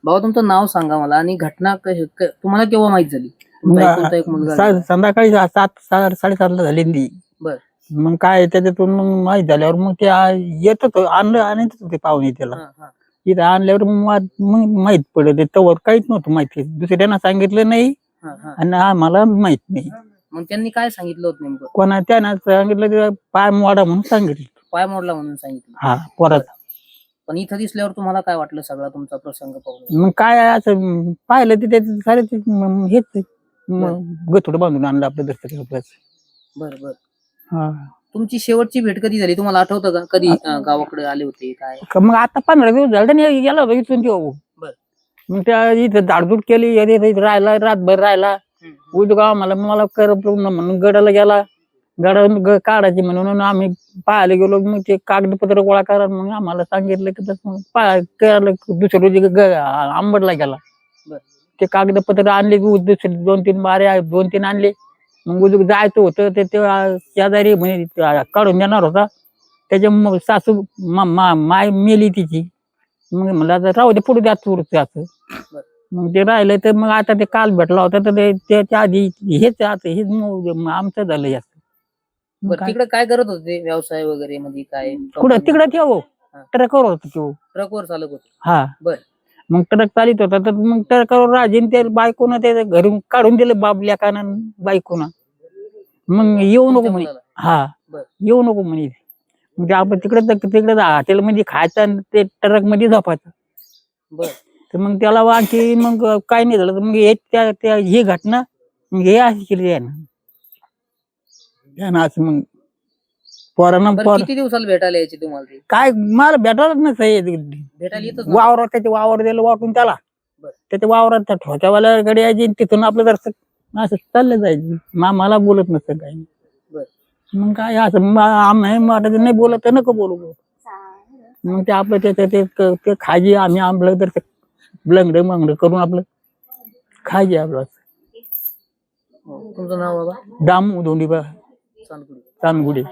बाबा तुमचं नाव सांगा मला आणि घटना तुम्हाला केव्हा माहित झाली? तुमचा एकुलता एक मुलगा आहे. संध्याकाळी 7:30 झाली ती. बर मग काय त्याच्यातून मग माहीत झाल्यावर मग ते येत होतं आणत होते पाहुणे त्याला. हा, हा. इथं आणल्यावर मग माहित पडलं तवर काहीच नव्हतं माहिती. दुसऱ्यांना सांगितलं नाही हा, हा. आणि आम्हाला माहित नाही. मग त्यांनी काय सांगितलं होतं नेमकं? कोणा त्यानं सांगितलं की पाय मोडा म्हणून सांगितलं. पाय मोडला म्हणून सांगितलं. हा पोराचा. पण इथं दिसल्यावर तुम्हाला काय वाटलं सगळा तुमचा प्रसंग पाहून? मग काय असं पाहिलं ते त्याचं सारे ते हेच गथोडं बांधून आणलं आपलं दस्तक. बर बर. हा तुमची शेवटची भेट कधी झाली तुम्हाला आठवतं का? कधी गावाकडे आले होते काय? मग आता 15 दिवस झाले त्याने गेला होता इथून तो. बर. मग त्या इथं झाडझूड केली राहिला रातभर राहिला. उद्या मला म्हणून गडाला गेला. गडा काढायची म्हणून आम्ही पाहायला गेलो. मग ते कागदपत्र गोळा करा मग आम्हाला सांगितलं की तसं कळालं. दुसऱ्या रोजी आंबडला गेला. ते कागदपत्र आणले दुसरे 2-3 बारे 2-3 आणले. मग उद्या जायचं होतं ते शेजारी म्हणजे काढून देणार होता. त्याच्या सासू माय मेली तिची. मग म्हणलं आता राहू दे पुढे द्या त्याचं. मग ते राहिलं तर मग आता ते काल भेटला होता तर त्याच्या आधी हेच आमचं झालं जास्त. तिकडे काय करत होते व्यवसाय वगैरे मध्ये काय? कुठं तिकडे ठेव ट्रकवर होत तो. ट्रकवर चालक होते. हा बर. मग ट्रक चालित होता तर मग ट्रकवर राजीन ते बायकोनं ते घरून काढून दिलं बाबल्या कानान बायकोनं. मग येऊ नको म्हणे. हा येऊ नको म्हणे. म्हणजे आपण तिकडे हॉटेलमध्ये खायचं आणि ते ट्रक मध्ये झोपायचं. बर. तर मग त्याला आणखी मग काय नाही झालं. मग ही घटना मग हे अशी केली आहे ना असं मग पोरांना किती दिवसाला भेटायला यायची तुम्हाला? काय मला भेटायलाच नसतं. भेटायला येतच वावरात त्याचे वावर दिलं वाटून त्याला. त्याच्या वावरात त्या ठोक्यावाल्याकडे यायची तिथून आपलं जर असं चाललं जायचं. मला बोलत नसतं काही. मग काय असं आम्ही वाटत नाही बोलत तर नको बोलू. मग ते आपलं त्याचं ते खायची आम्ही आपलं तर लंगड मंगड करून आपलं खायचे आपलं. तुमचं नाव बाबा? दामू धोंडीबा चांदगुडी. चांदगुडी.